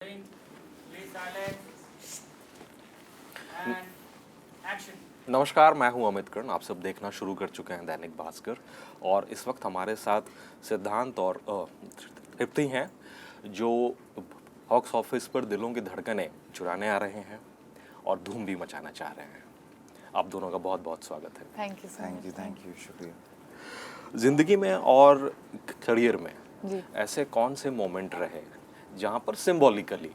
Please silence and action. नमस्कार, मैं हूं अमित कर्ण। आप सब देखना शुरू कर चुके हैं दैनिक भास्कर और इस वक्त हमारे साथ सिद्धांत और तृप्ति हैं जो बॉक्स ऑफिस पर दिलों की धड़कनें चुराने आ रहे हैं और धूम भी मचाना चाह रहे हैं। आप दोनों का बहुत बहुत स्वागत है। थैंक यू शुक्रिया। ज़िंदगी में और करियर में जी। ऐसे कौन से मोमेंट रहे जहां पर सिंबॉलिकली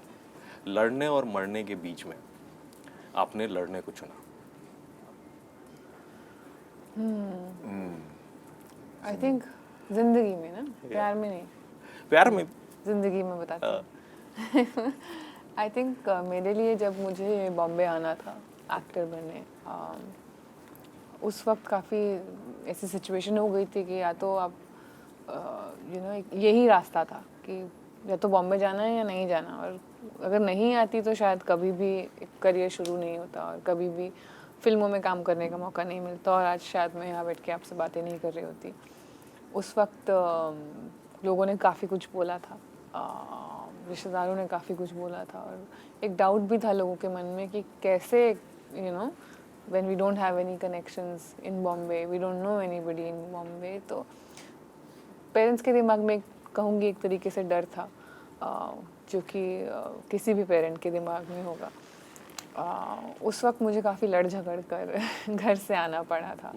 लड़ने और मरने के बीच में आपने लड़ने को चुना? आई थिंक जिंदगी में ना, प्यार में नहीं, प्यार में जिंदगी में बताती हूँ। आई थिंक मेरे लिए जब मुझे बॉम्बे आना था एक्टर बनने, उस वक्त काफ़ी ऐसी सिचुएशन हो गई थी कि या तो आप यही रास्ता था कि या तो बॉम्बे जाना है या नहीं जाना, और अगर नहीं आती तो शायद कभी भी एक करियर शुरू नहीं होता और कभी भी फिल्मों में काम करने का मौका नहीं मिलता और आज शायद मैं यहाँ बैठ के आपसे बातें नहीं कर रही होती। उस वक्त लोगों ने काफ़ी कुछ बोला था, रिश्तेदारों ने काफ़ी कुछ बोला था और एक डाउट भी था लोगों के मन में कि कैसे when we don't have any connections in Bombay, we don't know anybody in Bombay, तो पेरेंट्स के दिमाग में कहूँगी एक तरीके से डर था, जो कि किसी भी पेरेंट के दिमाग में होगा। उस वक्त मुझे काफ़ी लड़ झगड़ कर घर से आना पड़ा था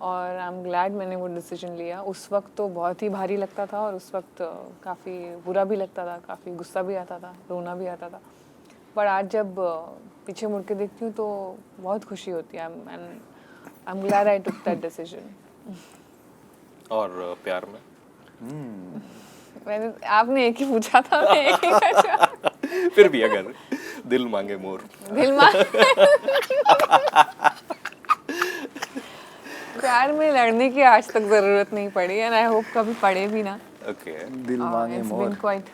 और आई एम ग्लैड मैंने वो डिसीजन लिया। उस वक्त तो बहुत ही भारी लगता था और उस वक्त काफ़ी बुरा भी लगता था, काफ़ी गुस्सा भी आता था, रोना भी आता था, पर आज जब पीछे मुड़ के देखती हूँ तो बहुत खुशी होती है। I am glad I took that decision. और प्यार में मैंने आपने एक ही पूछा था, मैं एक ही पूछा। फिर भी अगर दिल मांगे मोर, दिल मांगे प्यार में लड़ने की आज तक जरूरत नहीं पड़ी एंड आई होप कभी पड़े भी ना। ओके। दिल मांगे It's more been quite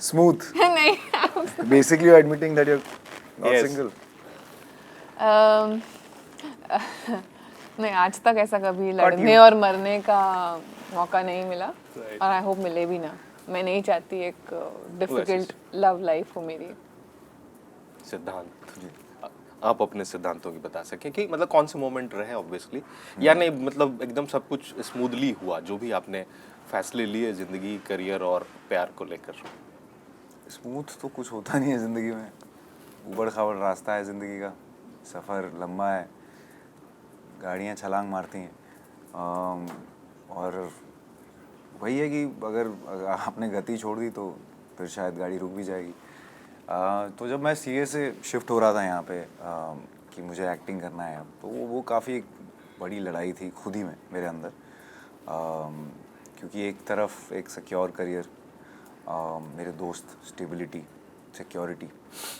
smooth. नहीं basically you are admitting that you are not Yes. Single. नहीं, आज तक ऐसा कभी लड़ने और मरने का मौका नहीं मिला Right. और आई होप मिले भी ना। मैं नहीं चाहती एक डिफिकल्ट लव लाइफ हो मेरी। सिद्धांत, आप अपने सिद्धांतों की बता सकें कि मतलब कौन से मोमेंट रहे ऑब्वियसली, या नहीं मतलब एकदम सब कुछ स्मूथली हुआ जो भी आपने फैसले लिए जिंदगी, करियर और प्यार को लेकर? स्मूथ तो कुछ होता नहीं है ज़िंदगी में, ऊबड़ खाबड़ रास्ता है ज़िंदगी का, सफ़र लंबा है, गाड़ियाँ छलांग मारती हैं, और वही है कि अगर आपने गति छोड़ दी तो फिर शायद गाड़ी रुक भी जाएगी। तो जब मैं सीए से शिफ्ट हो रहा था यहाँ पे कि मुझे एक्टिंग करना है, तो वो काफ़ी एक बड़ी लड़ाई थी खुद ही में मेरे अंदर, क्योंकि एक तरफ एक सिक्योर करियर, मेरे दोस्त, स्टेबिलिटी, सिक्योरिटी,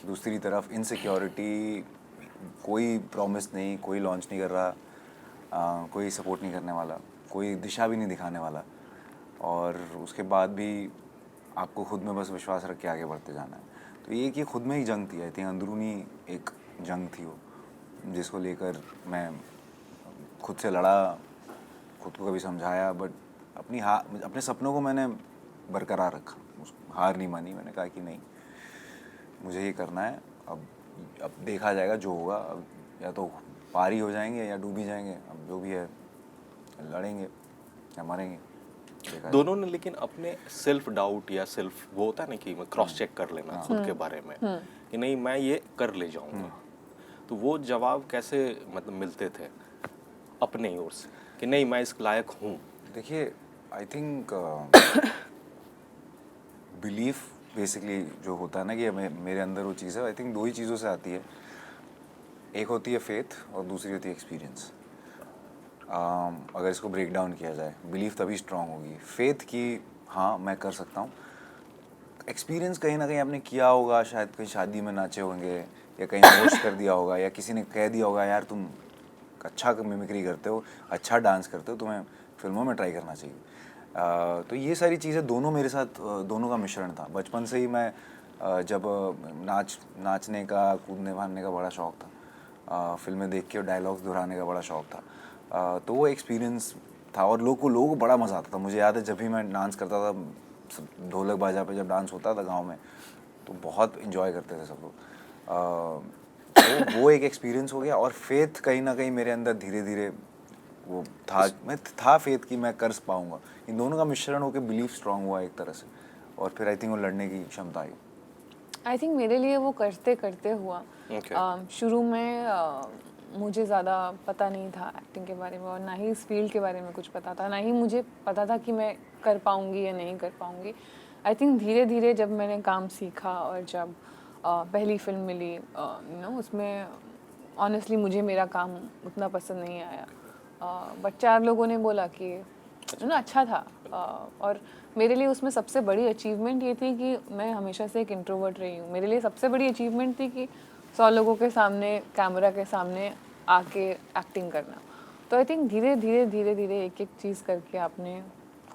दूसरी तरफ इनसिक्योरिटी, कोई प्रॉमिस नहीं, कोई लॉन्च नहीं कर रहा, कोई सपोर्ट नहीं करने वाला, कोई दिशा भी नहीं दिखाने वाला, और उसके बाद भी आपको खुद में बस विश्वास रख के आगे बढ़ते जाना है। तो ये खुद में ही जंग थी, आई थिंक अंदरूनी एक जंग थी वो, जिसको लेकर मैं खुद से लड़ा, खुद को कभी समझाया, बट अपने सपनों को मैंने बरकरार रखा, हार नहीं मानी। मैंने कहा कि नहीं, मुझे ये करना है, अब देखा जाएगा जो होगा, अब या तो पार ही हो जाएंगे या डूब ही जाएंगे, अब जो भी है लड़ेंगे या मरेंगे। दोनों ने लेकिन अपने सेल्फ डाउट या सेल्फ वो होता है ना कि मैं क्रॉस चेक कर लेना खुद के बारे में कि नहीं मैं ये कर ले जाऊंगा, तो वो जवाब कैसे मतलब मिलते थे अपने ओर से कि नहीं मैं इस लायक हूँ? देखिए, आई थिंक बिलीफ बेसिकली जो होता है ना कि मेरे अंदर वो चीज़ है, आई थिंक दो ही चीज़ों से आती है, एक होती है फेथ और दूसरी होती है एक्सपीरियंस। अगर इसको ब्रेक डाउन किया जाए, बिलीफ तभी स्ट्रांग होगी, फेथ की हाँ मैं कर सकता हूँ, एक्सपीरियंस कहीं ना कहीं आपने किया होगा, शायद कहीं शादी में नाचे होंगे या कहीं होस्ट कर दिया होगा या किसी ने कह दिया होगा यार तुम अच्छा मिमिक्री करते हो, अच्छा डांस करते हो, तुम्हें फिल्मों में ट्राई करना चाहिए। तो ये सारी चीज़ें दोनों मेरे साथ, दोनों का मिश्रण था। बचपन से ही मैं जब नाचने का, कूदने फानने का बड़ा शौक़ था, फिल्में देख के डायलॉग्स दोहराने का बड़ा शौक़ था, तो वो एक्सपीरियंस था और लोगों को बड़ा मज़ा आता था। मुझे याद है जब भी मैं डांस करता था, ढोलक बाजा पे जब डांस होता था गांव में तो बहुत इन्जॉय करते थे सब लोग। तो वो एक एक्सपीरियंस हो गया। और फेथ कहीं ना कहीं मेरे अंदर धीरे धीरे वो था फेथ कि मैं कर पाऊँगा। इन दोनों का मिश्रण होकर बिलीफ स्ट्रांग हुआ एक तरह से, और फिर आई थिंक वो लड़ने की क्षमता आई। आई थिंक मेरे लिए वो करते करते हुआ। शुरू में मुझे ज़्यादा पता नहीं था एक्टिंग के बारे में, और ना ही इस फील्ड के बारे में कुछ पता था, ना ही मुझे पता था कि मैं कर पाऊँगी या नहीं कर पाऊँगी। आई थिंक धीरे धीरे जब मैंने काम सीखा और जब पहली फिल्म मिली, उसमें ऑनेस्टली मुझे मेरा काम उतना पसंद नहीं आया, बट 4 लोगों ने बोला कि अच्छा था। और मेरे लिए उसमें सबसे बड़ी अचीवमेंट ये थी कि मैं हमेशा से एक इंट्रोवर्ट रही हूँ। मेरे लिए सबसे बड़ी अचीवमेंट थी कि 100 लोगों के सामने, कैमरा के सामने आके एक्टिंग करना। तो आई थिंक धीरे धीरे एक एक चीज़ करके आपने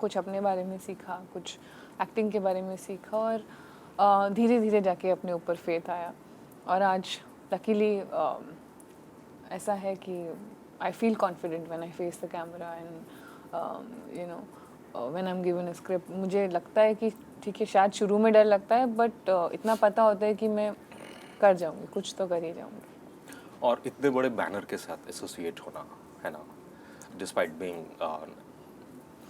कुछ अपने बारे में सीखा, कुछ एक्टिंग के बारे में सीखा, और धीरे धीरे जाके अपने ऊपर फेथ आया। और आज लकीली ऐसा है कि I feel confident when I face the camera and when I am given a script. मुझे लगता है कि ठीक है, शायद शुरू में डर लगता है, बट इतना पता होता है कि मैं कर जाऊँगी, कुछ तो कर ही जाऊँगी। और इतने बड़े बैनर के साथ एसोसिएट होना, है ना, डिस्पाइट बीइंग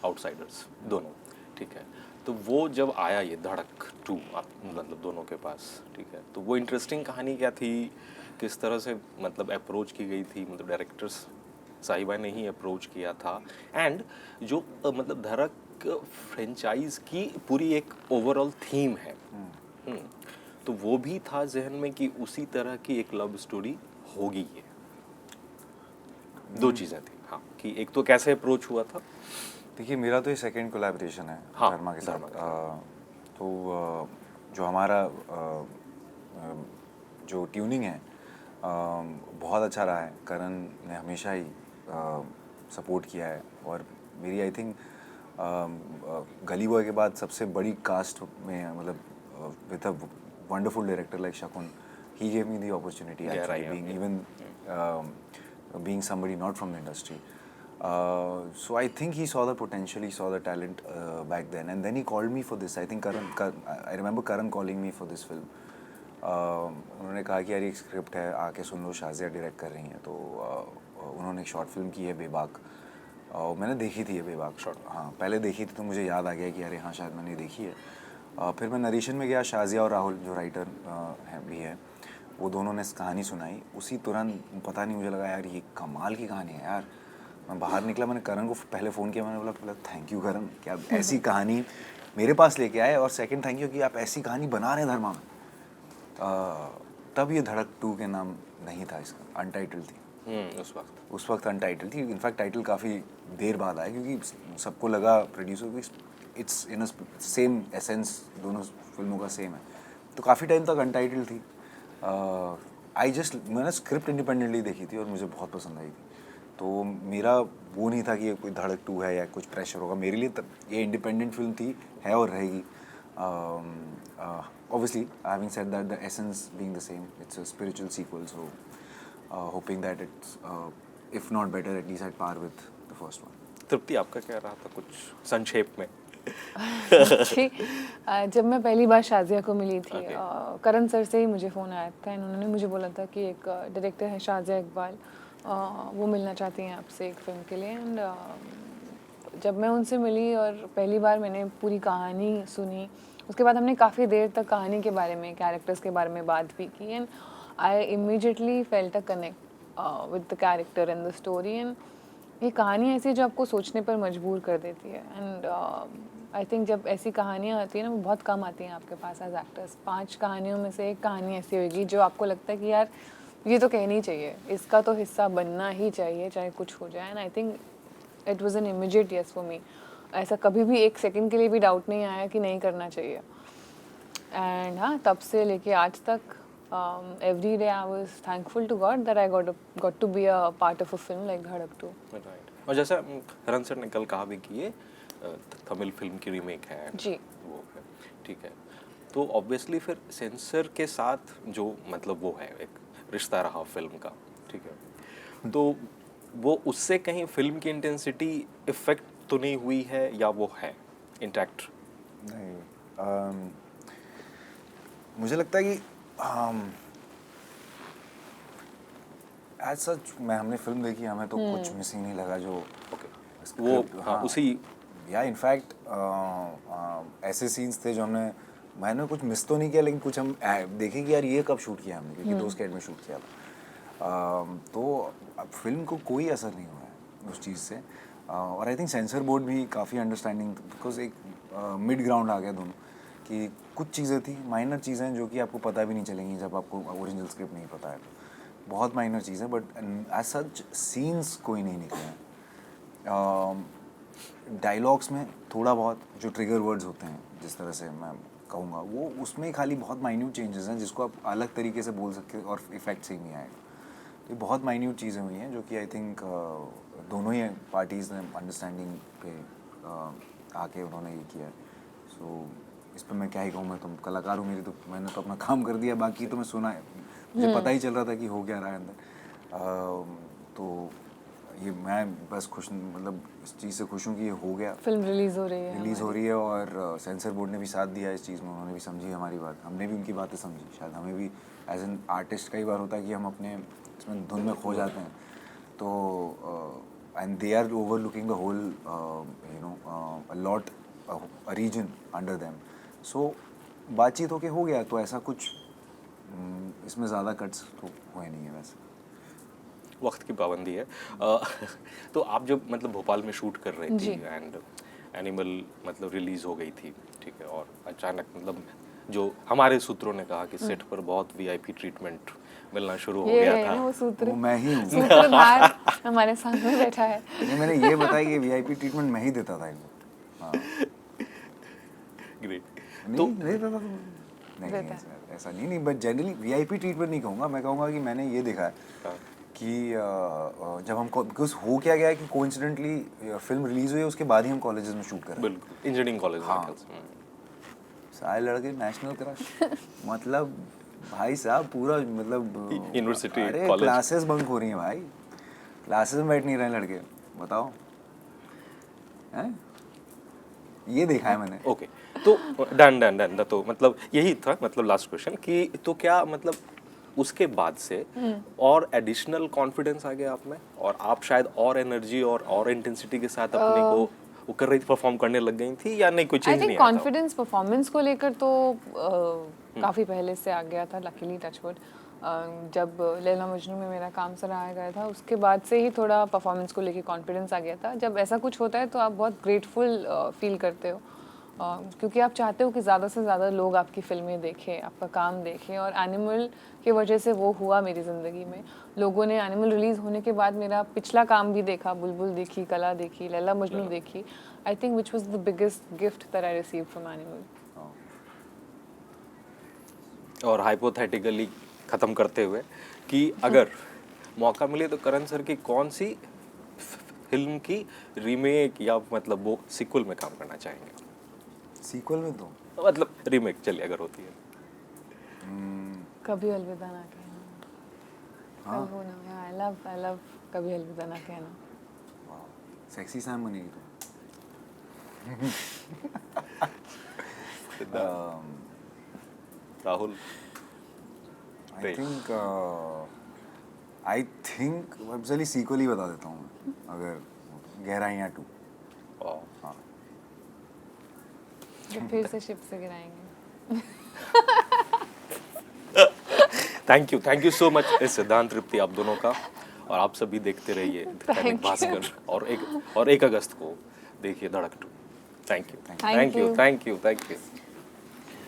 आउटसाइडर्स दोनों, ठीक है। तो वो जब आया ये धड़क 2 आप मतलब दोनों के पास, ठीक है, तो वो इंटरेस्टिंग कहानी क्या थी, किस तरह से मतलब अप्रोच की गई थी, मतलब डायरेक्टर्स साहिबा ने ही अप्रोच किया था, एंड जो मतलब धड़क फ्रेंचाइज की पूरी एक ओवरऑल थीम है, तो वो भी था जहन में कि उसी तरह की एक लव स्टोरी होगी ये। 2 चीज़ें थी, हाँ, कि एक तो कैसे अप्रोच हुआ था। देखिए, मेरा तो ये सेकंड कोलैबोरेशन है हाँ, धर्मा के साथ। धर्मा के साथ। तो जो हमारा जो ट्यूनिंग है बहुत अच्छा रहा है। करण ने हमेशा ही सपोर्ट किया है, और मेरी आई थिंक गली बॉय के बाद सबसे बड़ी कास्ट में, मतलब with a wonderful director like शकुन, he gave me the opportunity actually, being even being somebody not from the industry. So I think he saw the potential, he saw the talent back then, and then he called me for this. I think I remember Karan calling me for this film. उन्होंने कहा कि यार एक script है, आके सुन लो, Shazia direct कर रही हैं। तो उन्होंने एक शॉर्ट फिल्म की है बेबाक, और मैंने देखी थी ये बेबाक शॉर्ट, हाँ पहले देखी थी, तो मुझे याद आ गया कि अरे हाँ शायद मैंने देखी है। फिर मैं नरेशन में गया, शाजिया और राहुल जो राइटर भी है, वो दोनों ने कहानी सुनाई। उसी तुरंत पता नहीं, मुझे लगा यार ये कमाल की कहानी है यार। मैं बाहर निकला, मैंने करण को पहले फ़ोन किया, मैंने बोला थैंक यू करण कि आप ऐसी कहानी मेरे पास लेके आए, और सेकंड थैंक यू कि आप ऐसी कहानी बना रहे हैं धर्मा में। तब ये धड़क 2 के नाम नहीं था, इसका अनटाइटल थी। उस वक्त अनटाइटल थी। इनफैक्ट टाइटल काफ़ी देर बाद आया, क्योंकि सबको लगा प्रोड्यूसर को इट्स इन सेम एसेंस, दोनों फिल्मों का सेम है। तो काफ़ी टाइम तक अनटाइटल थी। मैंने स्क्रिप्ट इंडिपेंडेंटली देखी थी और मुझे बहुत पसंद आई थी। तो मेरा वो नहीं था कि ये कोई धड़क 2 है या कुछ प्रेशर होगा। मेरे लिए तब ये इंडिपेंडेंट फिल्म थी, है और रहेगी। Obviously, having said that, the essence being the same, it's a spiritual sequel, so hoping that it's, if not better, at least at par with the first one. तृप्ति, आपका क्या रहा था कुछ संक्षेप में? जब मैं पहली बार शाजिया को मिली थी, करण सर से ही मुझे फ़ोन आया था। उन्होंने मुझे बोला था कि एक डायरेक्टर है शाजिया इकबाल, वो मिलना चाहती हैं आपसे एक फ़िल्म के लिए। एंड जब मैं उनसे मिली और पहली बार मैंने पूरी कहानी सुनी, उसके बाद हमने काफ़ी देर तक कहानी के बारे में, कैरेक्टर्स के बारे में बात भी की, and I immediately felt a connect with the character and the story. And ये कहानी ऐसी है जो आपको सोचने पर मजबूर कर देती है। एंड आई थिंक जब ऐसी कहानियाँ आती हैं ना, वो बहुत कम आती हैं आपके पास एज एक्टर्स। 5 कहानियों में से एक कहानी ऐसी होगी जो आपको लगता है कि यार ये तो कहनी चाहिए, इसका तो हिस्सा बनना ही चाहिए, चाहे कुछ हो जाए। And I think it was an immediate yes for me. ऐसा कभी भी एक सेकंड के लिए भी डाउट नहीं आया कि नहीं करना चाहिए। एंड हाँ, तब से लेके आज तक every day I was thankful to God that I got to be a part of a film like धड़क 2. Right. और जैसा हरन सर ने कल कहा भी कि ये तमिल फिल्म की रीमेक है जी, वो है, ठीक है। तो ऑब्वियसली फिर सेंसर के साथ जो मतलब वो है एक रिश्ता रहा फिल्म का, ठीक है, तो वो उससे कहीं फिल्म की इंटेंसिटी इफेक्ट तो नहीं हुई है, या वो है इंटैक्ट? नहीं मुझे लगता है कि एज सच हमने फिल्म देखी, हमें तो कुछ मिसिंग नहीं लगा जो ओके वो हाँ उसी या इनफैक्ट ऐसे सीन्स थे जो मैंने कुछ मिस तो नहीं किया, लेकिन कुछ हम देखें कि यार ये कब शूट किया हमने, क्योंकि दोस्त कैड में शूट किया था। तो अब फिल्म को कोई असर नहीं हुआ है उस चीज़ से। और आई थिंक सेंसर बोर्ड भी काफ़ी अंडरस्टैंडिंग, बिकॉज एक मिड ग्राउंड आ गया दोनों कि कुछ चीज़ें थी, माइनर चीज़ें जो कि आपको पता भी नहीं चलेंगी जब आपको ओरिजिनल स्क्रिप्ट नहीं पता है, तो बहुत माइनर चीज़ें, बट एज सच सीन्स कोई नहीं निकले हैं। डायलॉग्स में थोड़ा बहुत जो ट्रिगर वर्ड्स होते हैं, जिस तरह से मैं कहूँगा, वो उसमें खाली बहुत माइन्यूट चेंजेस हैं जिसको आप अलग तरीके से बोल सकते हो और इफेक्ट से ही नहीं आएगा। तो ये बहुत माइन्यूट चीज़ें हुई हैं जो कि आई थिंक दोनों ही पार्टीज़ ने अंडरस्टैंडिंग पे आके उन्होंने ये किया है। सो इस पर मैं क्या ही कहूँ, मैं तुम कलाकार हूँ मेरी, तो मैंने तो अपना काम कर दिया, बाकी तो मैं सुना है, मुझे पता ही चल रहा था कि हो क्या रहा है अंदर। तो ये मैं बस खुश, मतलब इस चीज़ से खुश हूँ कि ये हो गया, फिल्म रिलीज हो रही है और सेंसर बोर्ड ने भी साथ दिया इस चीज़ में, उन्होंने भी समझी हमारी बात, हमने भी उनकी बातें समझी। शायद हमें भी एज एन आर्टिस्ट कई बार होता है कि हम अपने इसमें धुन में खो जाते हैं, तो and they are over looking the whole a lot a region under them. So बातचीत होके हो गया, तो ऐसा कुछ इसमें ज़्यादा कट्स तो हुए नहीं है वैसे। वक्त की पाबंदी है। तो आप जब मतलब भोपाल में शूट कर रही थी एंड एनिमल मतलब रिलीज हो गई थी, ठीक है, और अचानक मतलब जो हमारे सूत्रों ने कहा कि सेट पर बहुत वीआईपी ट्रीटमेंट मिलना शुरू हो ये गया है था। ना वो सूत्र, वो मैं ही हूँ। सूत्रधार हमारे सामने बैठा है। नहीं, मैंने ये बताया कि वीआईपी ट्रीटमेंट मैं ही देता था इनको। हाँ। ग्रेट। नहीं, नहीं, ऐसा नहीं, बट जनरली वीआईपी ट्रीटमेंट नहीं कहूँगा, मैं कहूँगा कि मैंने ये देखा है कि जब हम, बिकॉज हो क्या गया है कि कोइंसिडेंटली फिल्म रिलीज हुई, उसके बाद ही हम कॉलेजेस में शूट कर रहे हैं। बिल्कुल, इंजीनियरिंग कॉलेज हाँ। में सारे लड़के नेशनल क्रश, मतलब भाई साहब पूरा, मतलब यूनिवर्सिटी, अरे कॉलेज। क्लासेस बंक हो रही हैं भाई, क्लासेस में बैठ नहीं रहे लड़के, बताओ हैं? ये देखा है मैंने। ओके, तो डन तो मतलब यही था, मतलब लास्ट क्वेश्चन कि तो क्या मतलब उसके बाद से और एडिशनल कॉन्फिडेंस आ गया आप में, और आप शायद और एनर्जी और इंटेंसिटी के साथ अपने को वो कर रही थी, परफॉर्म करने लग गई थी, या नहीं कोई चेंज नहीं आई थिंक आया था? कॉन्फिडेंस परफॉर्मेंस को लेकर तो काफ़ी पहले से आ गया था, लकीली टचवुड। जब लैला मजनू में मेरा काम सराहा गया था, उसके बाद से ही थोड़ा परफॉर्मेंस को लेकर कॉन्फिडेंस आ गया था। जब ऐसा कुछ होता है तो आप बहुत ग्रेटफुल फील करते हो, क्योंकि आप चाहते हो कि ज़्यादा से ज़्यादा लोग आपकी फिल्में देखें, आपका काम देखें, और एनिमल की वजह से वो हुआ मेरी ज़िंदगी में। लोगों ने एनिमल रिलीज़ होने के बाद मेरा पिछला काम भी देखा, बुलबुल देखी, कला देखी, लैला मजनू देखी। I think which was the biggest gift that I received from animal. और हाइपोथेटिकली ख़त्म करते हुए कि अगर मौका मिले तो करण सर की कौन सी फिल्म की रीमेक या मतलब वो सीक्वल में काम करना चाहेंगे? सीक्वल में तो मतलब रीमेक चलिए अगर होती है। कभी अलविदा ना कहना, कल हो ना, आई लव कभी अलविदा ना कहना। सेक्सी सैम बनेगी तो। राहुल, आई थिंक चलिए सीक्वल ही बता देता हूँ मैं, अगर गहराइयाँ 2। हाँ, जब फिर से शिप से गिराएंगे। थैंक यू सो मच सिद्धांत तृप्ति आप दोनों का, और आप सभी देखते रहिए दैनिक भास्कर, और 1 अगस्त को देखिए धड़क 2। Thank you.